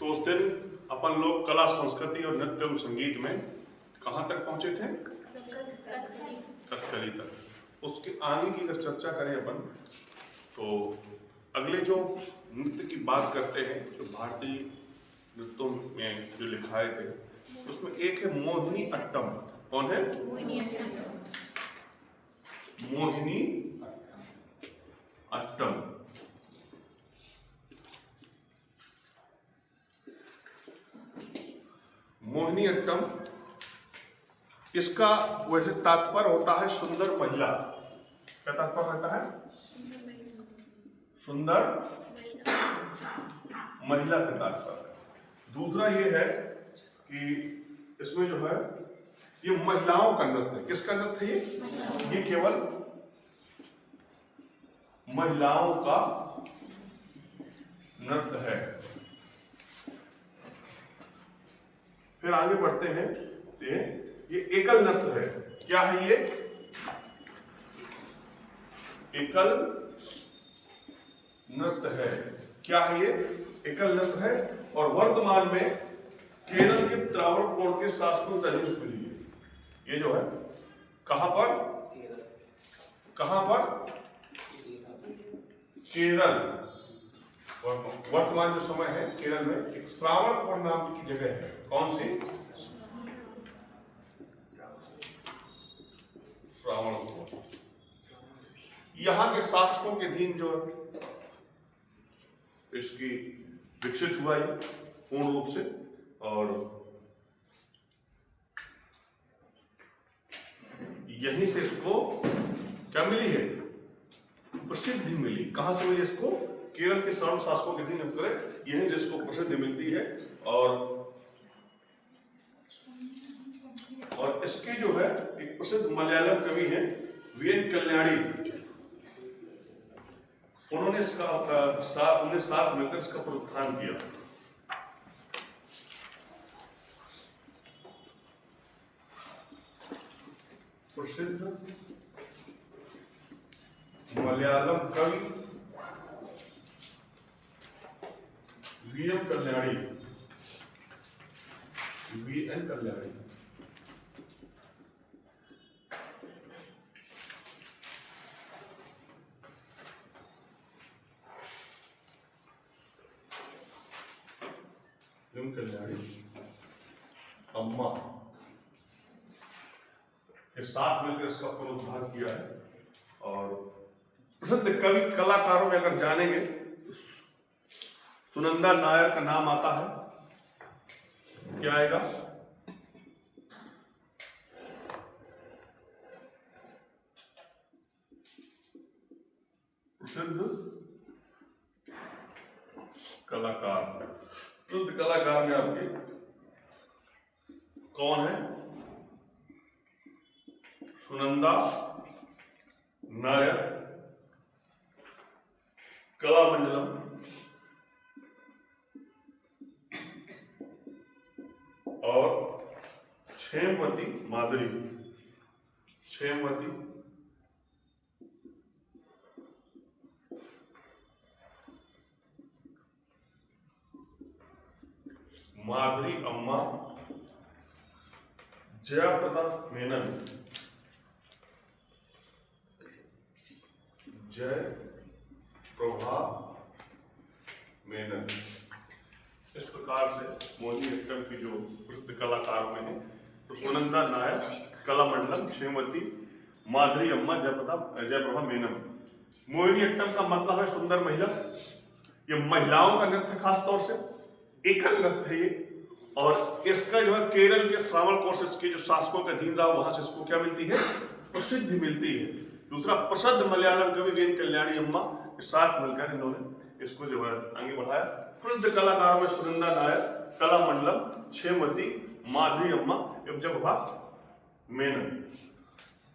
तो उस दिन अपन लोग कला संस्कृति और नृत्य एवं संगीत में कहाँ तक पहुंचे थे? कथकली तक। उसके आगे की अगर चर्चा करें अपन तो अगले जो नृत्य की बात करते हैं, जो भारतीय नृत्यों में जो लिखाए थे, उसमें एक है मोहिनी अट्टम। कौन है? मोहिनी अट्टम। मोहिनी अट्टम, इसका वैसे तात्पर्य होता है सुंदर महिला। क्या तात्पर्य रहता है? सुंदर महिला से तात्पर्य। दूसरा ये है कि इसमें जो है ये महिलाओं का नृत्य है। किसका नृत्य है ये? केवल महिलाओं का नृत्य है। फिर आगे बढ़ते हैं। ये एकल नृत्य है। क्या है ये? एकल नृत्य है। क्या है ये? एकल नृत्य है। और वर्तमान में केरल के त्रावणकोर के शासकों का अधीन मिली है। ये जो है कहां पर? केरल। वर्तमान जो समय है केरल में एक त्रावणकोर नाम की जगह है। कौन सी? त्रावणकोर। यहाँ के शासकों के अधीन जो इसकी विकसित हुआ है पूर्ण रूप से। और यहीं से इसको क्या मिली है? प्रसिद्धि मिली। कहां से मिली इसको? केरल के सर्व शासकों के अधीन यहीं से इसको प्रसिद्धि मिलती है। और इसके जो है एक प्रसिद्ध मलयालम कवि हैं वीएन कल्याणी। उन्होंने इसका साथ मिलकर इसका पुनरुत्थान किया। प्रसिद्ध मलयालम कवि वीएन कल्याणी। अम्मा के साथ मिलकर इसका पुनरुद्धार किया है। और प्रसिद्ध कवि कलाकारों में अगर जानेंगे तो सुनंदा नायर का नाम आता है। क्या आएगा? प्रसिद्ध कलाकार में आपके कौन है? सुनंदा नायर, कलामंडलम और क्षेमवती माधुरी। माधुरी अम्मा, जयाप्रदा मेनन। जयप्रभा मेनन। इस प्रकार से मोहिनी अट्टम की जो प्रसिद्ध कलाकार में है तो सुनंदा नायर, कलामंडलम, क्षेमवती, माधुरी अम्मा, जयप्रभा मेनन। मोहिनी अट्टम का मतलब है सुंदर महिला। ये महिलाओं का नृत्य खास तौर से एकल नृत्य है ये। और इसका जो है केरल के त्रावणकोर के जो शासकों के अधीन रहा वहां से इसको क्या मिलती है? प्रसिद्धि मिलती है। दूसरा प्रसिद्ध मलयालम कवि वीएन कल्याणी अम्मा के साथ मिलकर इन्होंने इसको जो है आगे बढ़ाया। प्रसिद्ध कलाकारों में सुनंदा नायर, कलामंडलम, क्षेमवती, माधुरी अम्मा एवं जयप्रभा मेनन।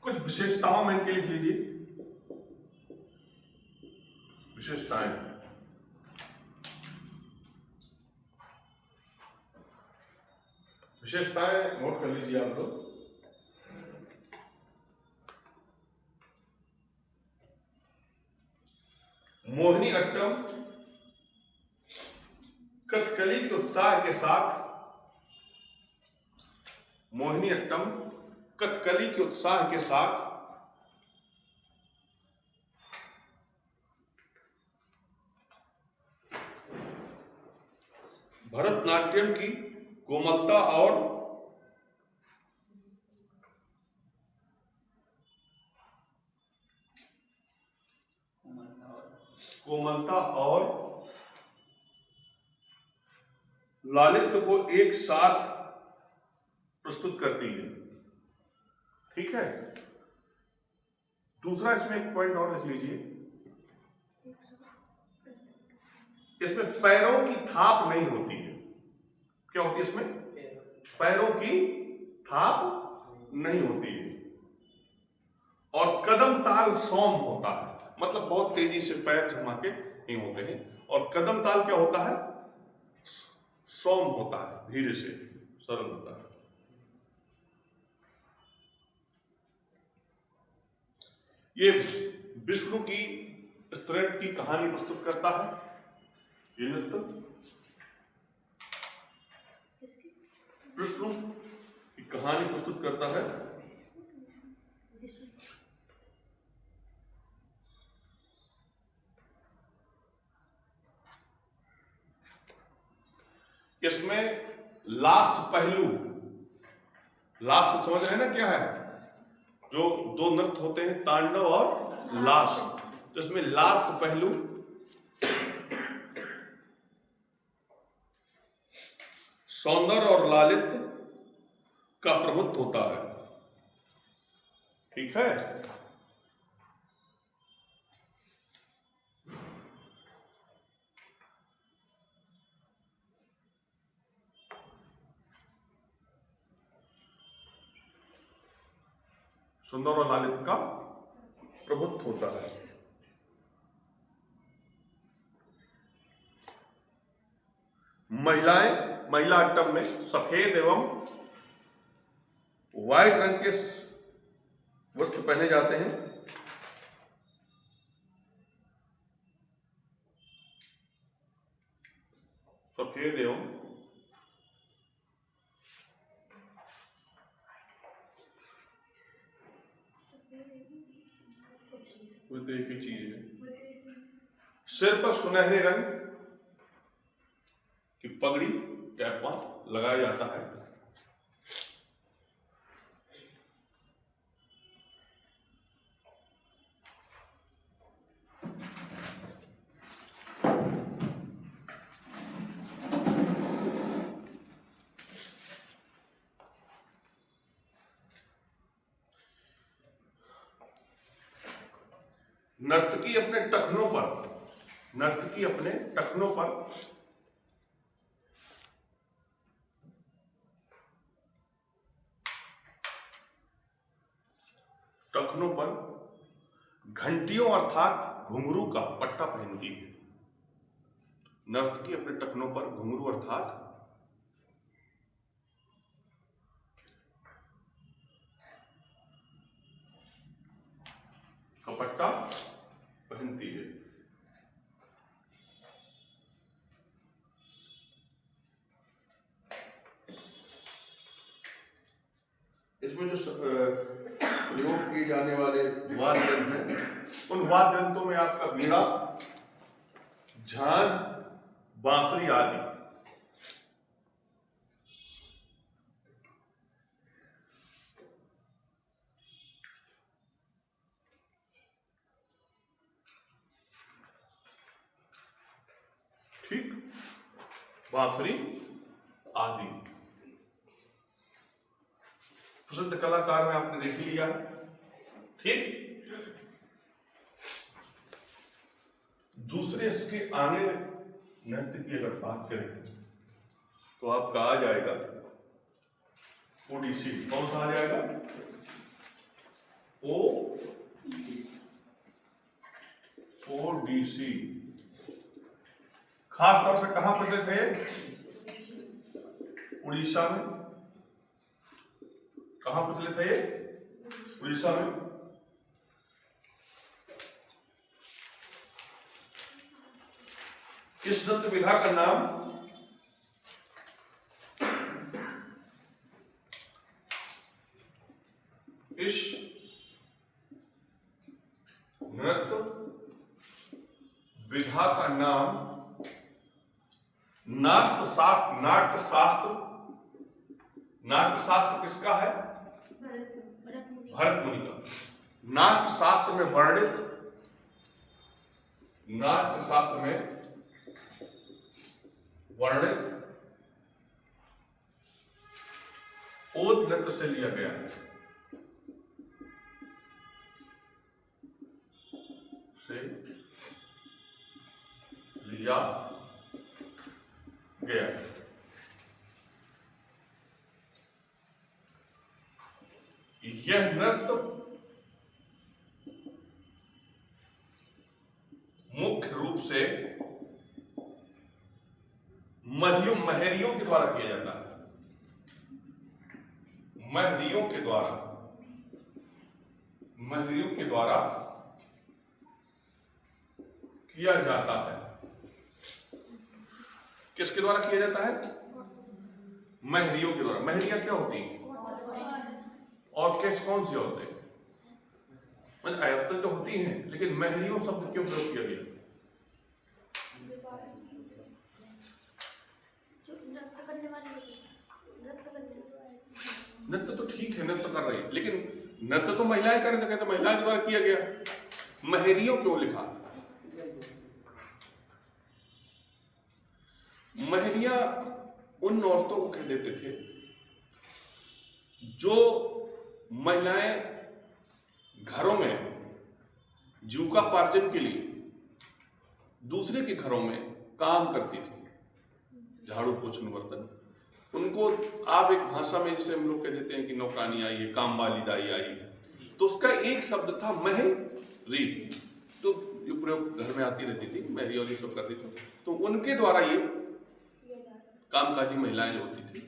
कुछ विशेषताओं में इनके लिख लीजिए। विशेषताएं नोट कर लीजिए आप लोग। मोहिनी अट्टम कथकली के उत्साह के साथ मोहिनीअट्टम कथकली के उत्साह के साथ भरतनाट्यम की कोमलता और लालित्य को एक साथ प्रस्तुत करती है। ठीक है। दूसरा इसमें एक पॉइंट और लिख लीजिए, इसमें पैरों की थाप नहीं होती है। क्या होती है इसमें? पैरों की थाप नहीं होती है। और कदम ताल सौम होता है, मतलब बहुत तेजी से पैर झुमा के नहीं होते हैं। और कदम ताल क्या होता है? सौम होता है, धीरे से, सरल होता है। ये विष्णु की स्तुति की कहानी प्रस्तुत करता है। ये नृत्य विष्णु की कहानी प्रस्तुत करता है। इसमें लाश पहलू, लाश समझ रहे हैं ना क्या है? जो दो नृत्य होते हैं, तांडव और लाश। तो इसमें लाश पहलू, सौंदर्य और लालित्य का प्रभुत्व होता है। ठीक है। सौंदर्य और लालित्य का प्रभुत्व होता है। महिला अट्टम में सफेद एवं व्हाइट रंग के वस्त्र पहने जाते हैं। सफेद एवं एक ही चीज है। सिर पर सुनहरे रंग की पगड़ी कैपा लगाया जाता है। नर्तकी अपने टखनों पर घंटियों अर्थात घुंघरू का पट्टा पहनती है। नर्तकी अपने टखनों पर घुंघरू अर्थात पट्टा पहनती है। इसमें जो प्रयोग किए जाने वाले वाद्य यंत्र हैं, उन वाद्य यंत्रों में आपका वीणा, झांझ, बांसुरी आदि। ठीक, बांसुरी आदि। प्रसिद्ध कलाकार में आपने देख लिया। ठीक। दूसरे इसके आगे नृत्य की अगर बात करें तो आपका आ जाएगा ओडिसी। कौन सा आ जाएगा? ओडिसी। खास तौर से कहां पढ़ते थे? उड़ीसा में। कहां प्रचलित है ये? उड़ीसा में। इस नृत्य विधा का नाम इस नृत्य विधा का नाम नाट्य शास्त्र। नाट्य शास्त्र किसका है? भरत मुनि का। नाट्य शास्त्र में वर्णित, नाट्य शास्त्र में वर्णित ओद नृत्य से लिया गया है, से लिया गया है। यह नृत्य मुख्य रूप से महरियों के द्वारा किया जाता है। महरियों के द्वारा किया जाता है। किसके द्वारा किया जाता है? महरियों के द्वारा। महरियां क्या होती हैं? और कैसे, कौन सी औरतें? मतलब औरतें तो होती हैं, लेकिन महरियों शब्द क्यों प्रयोग किया गया? नृत्य तो ठीक है, नृत्य कर रही है, लेकिन नृत्य तो महिलाएं कर रही, तो महिलाओं के द्वारा किया गया, महरियों क्यों लिखा? महरिया उन औरतों को कह देते थे जो महिलाएं घरों में जीविकोपार्जन के लिए दूसरे के घरों में काम करती थी, झाड़ू पोछन बर्तन। उनको आप एक भाषा में जैसे हम लोग कह देते हैं कि नौकरानी आई है, काम वाली दाई आई है, तो उसका एक शब्द था महरी, तो ये प्रयोग घर में आती रहती थी, महरी और ये सब करती थी। तो उनके द्वारा ये कामकाजी महिलाएं जो होती थी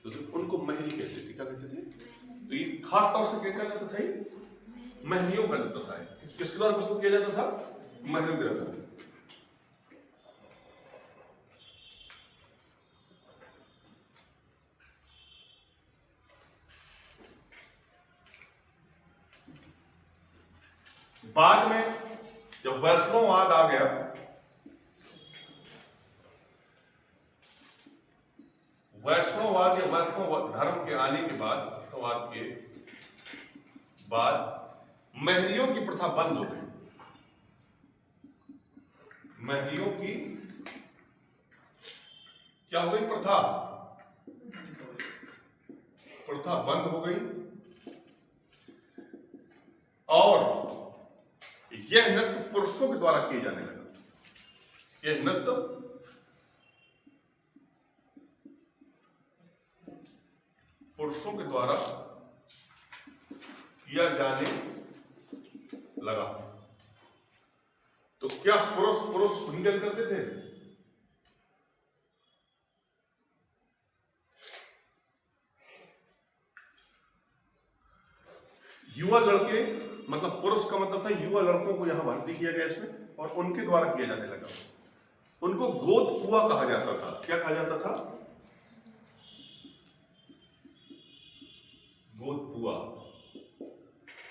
तो उनको महरी कहते थे। क्या कहते थे? तो ये खास तौर से क्या करता था? महरियों का नृत्य था। किसके द्वारा प्रस्तुत किया जाता था? महरियों के द्वारा। बाद में जब वैष्णववाद आ गया, वैष्णववाद या वैष्णव धर्म के आने के बाद, वैष्णववाद के बाद महरियों की प्रथा बंद हो गई। महरियों की क्या हो गई? प्रथा बंद हो गई और यह नृत्य पुरुषों के द्वारा किए जाने लगा। यह नृत्य पुरुषों के द्वारा किया जाने लगा। तो क्या पुरुष भंजन करते थे? युवा लड़के, मतलब पुरुष का मतलब था युवा लड़कों को यहां भर्ती किया गया इसमें, और उनके द्वारा किया जाने लगा। उनको गोद पुआ कहा जाता था। क्या कहा जाता था? गोद पुआ।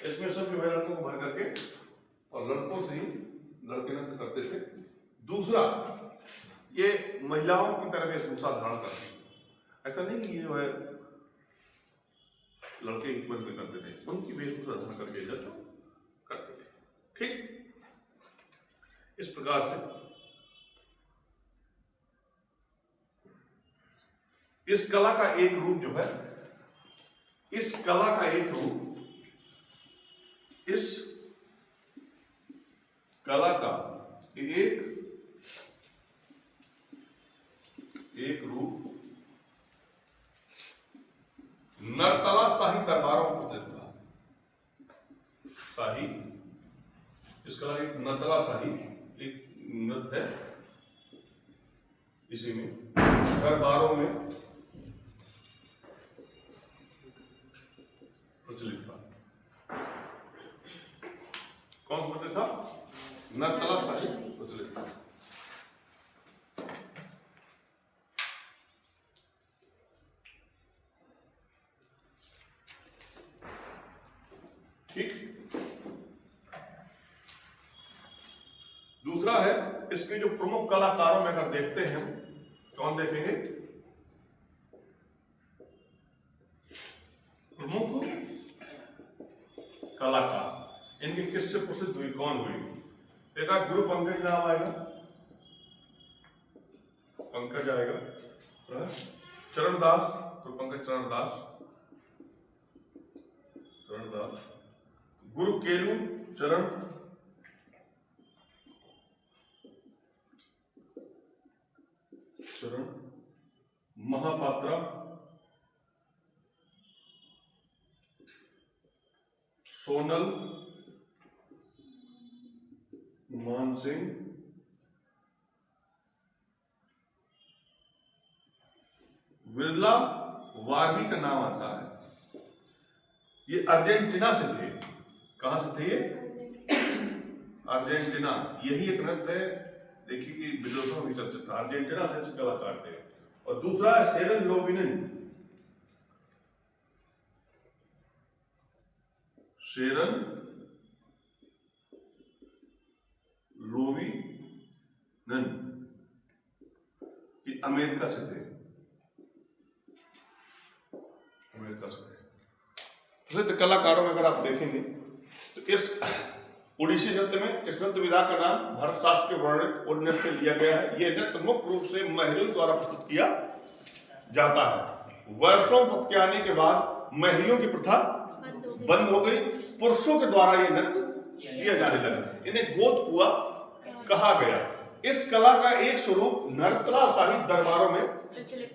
इसमें सब जो है लड़कों को भर करके और लड़कों से ही लड़के नृत्य करते थे। दूसरा, ये महिलाओं की तरह वेशभूषा धारण करते। ऐसा नहीं कि ये जो है लड़के हिकमत में करते थे, उनकी वेशभूषा धारण करके जो करते थे। ठीक इस प्रकार से इस कला का एक रूप जो है, इस कला का एक रूप, इस कला का एक रूप नर्तला शाही दरबारों को प्रचलित था। शाही, इस कला एक नर्तला शाही एक नृत्य है, इसी में दरबारों में प्रचलित था। कौन सा प्रचलित था? नर्तला शाही प्रचलित था। ठीक। दूसरा है इसके जो प्रमुख कलाकारों में अगर देखते हैं, कौन देखेंगे? प्रमुख कलाकार इनकी किससे प्रसिद्ध हुई, कौन हुई? एक गुरु पंकज नाम आएगा, पंकज आएगा, चरणदास, गुरु पंकज चरणदास, गुरु केलू चरण, महापात्रा, सोनल मानसिंह, विरला वारवी का नाम आता है। ये अर्जेंटीना से थे। कहां से थे ये? अर्जेंटीना। यही एक नृत्य है, देखिए कि विदेशों में चर्चित था। अर्जेंटीना से ऐसे कलाकार थे। और दूसरा है सेरन लोविनन, सेरन लोविनन, ये अमेरिका से थे, अमेरिका से थे। प्रसिद्ध कलाकारों में अगर आप देखेंगे तो इस ओडिसी नृत्य में इस नृत्य विधा का नाम भारत शास्त्र के वर्णित और नृत्य लिया गया है। यह नृत्य मुख्य रूप से महरियों द्वारा प्रस्तुत किया जाता है। वर्षों तक के आने के बाद महरियों की प्रथा बंद हो गई, पुरुषों के द्वारा यह नृत्य किया जाने लगा। इन्हें गोद कुआ कहा गया। इस कला का एक स्वरूप नर्तनाशाही दरबारों में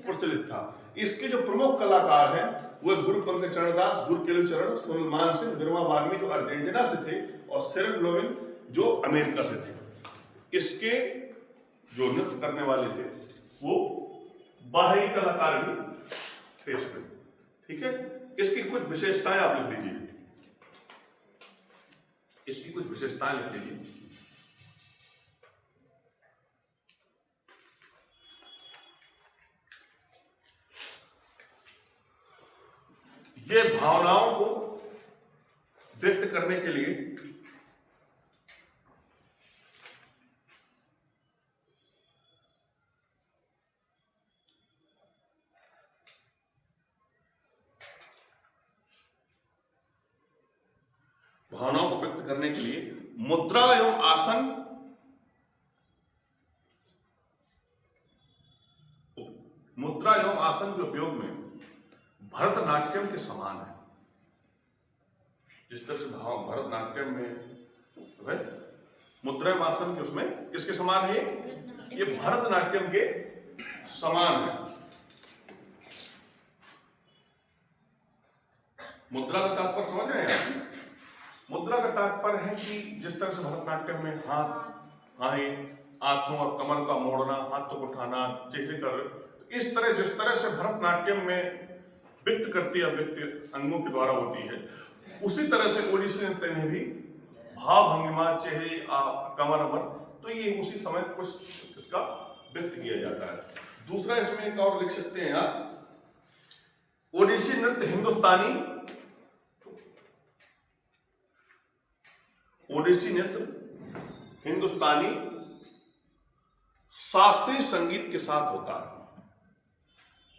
प्रचलित था। इसके जो प्रमुख कलाकार हैं वो गुरु पंकज चरणदास, गुरु केलू चरण, सोनल मानसिंह, विरमा वार्मी जो अर्जेंटीना से थे, और सेरन लोविन जो अमेरिका से थे। इसके जो नृत्य करने वाले थे वो बाहरी कलाकार भी थे इसमें, ठीक है। इसकी कुछ विशेषताएं आप लिख लीजिए, इसकी कुछ विशेषताएं लिख लीजिए। ये भावनाओं को व्यक्त करने के लिए मुद्रा एवं आसन के उपयोग में भरतनाट्यम के समान है। जिस तरह से भरतनाट्यम में मुद्रा एवं आसन के उसमें किसके समान है? ये भरतनाट्यम के समान है। मुद्रा का तात्पर्य समझ रहे हैं? मुद्रा का तात्पर्य है कि जिस तरह से भरतनाट्यम में हाथ आए, आंखों और कमर का मोड़ना, हाथों को उठाना, चेहरे का, तो इस तरह जिस तरह से भरतनाट्यम में व्यक्त करती है, व्यक्ति अंगों के द्वारा होती है, उसी तरह से ओडिसी नृत्य में भी भाव भंगिमा, चेहरे, कमर अमर, तो ये उसी समय कुछ इसका व्यक्त किया जाता है। दूसरा इसमें एक और लिख सकते हैं आप, ओडिसी नृत्य हिंदुस्तानी शास्त्रीय संगीत के साथ होता है।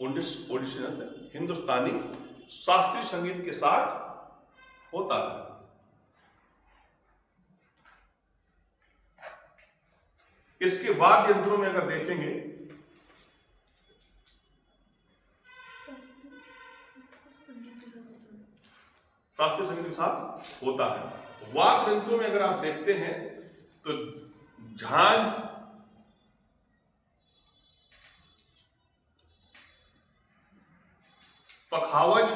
ओडिसी नृत्य हिंदुस्तानी शास्त्रीय संगीत के साथ होता है। इसके वाद्य यंत्रों में अगर देखेंगे, शास्त्रीय संगीत के साथ होता है। वाद्य यंत्रों में अगर आप देखते हैं तो झांझ, पखावज,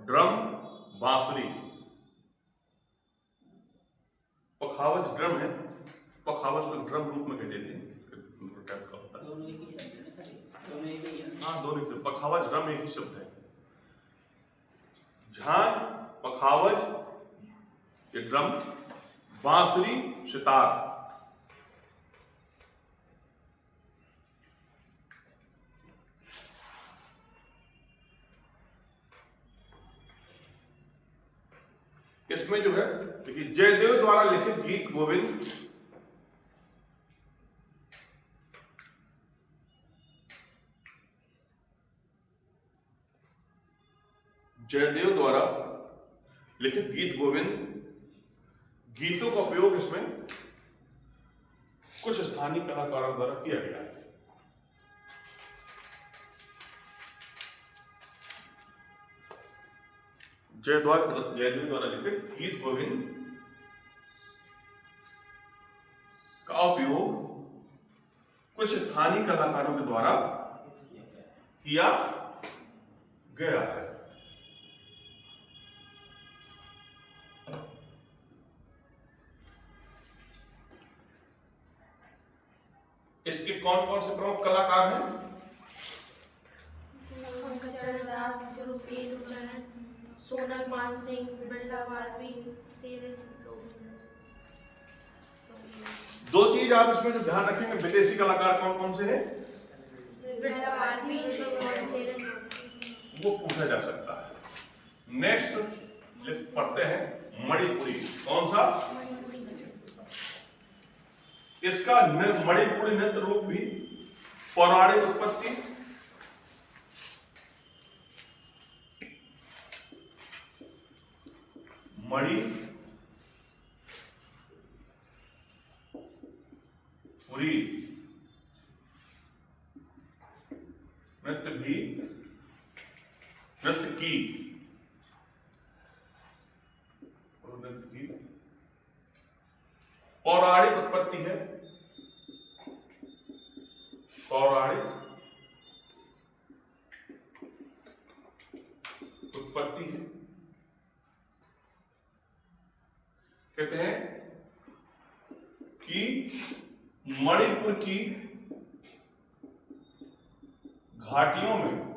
ड्रम, बांसुरी। पखावज ड्रम है, पखावज को ड्रम रूप में कह देते हैं, टाइप का होता है। हाँ, दोनों। पखावज ड्रम एक ही शब्द है। झांझ, पखावज ये ड्रम, बांसुरी सितार। इसमें जो है देखिए जयदेव द्वारा लिखित गीत गोविंद, जयदेव द्वारा लिखित गीत गोविंद गीतों का उपयोग इसमें कुछ स्थानीय कलाकारों द्वारा किया गया है। जयदेव द्वारा लिखित गीत गोविंद का उपयोग कुछ स्थानीय कलाकारों के द्वारा किया गया है। इसके कौन कौन से प्रमुख कलाकार हैं? सोनल मानसिंह, बिरला वाल्मी, सेरन लोग। दो चीज आप इसमें जो ध्यान रखेंगे, विदेशी कलाकार कौन कौन से हैं? बिरला वाल्मी और सेरन लोग। वो पूछा जा सकता है। नेक्स्ट पढ़ते हैं मणिपुरी। कौन सा? इसका मणिपुरी नृत्य रूप भी पौराणिक उत्पत्ति, मणिपुरी नृत्य की पौराणिक उत्पत्ति है। पौराणिक उत्पत्ति है। कहते हैं कि मणिपुर की घाटियों में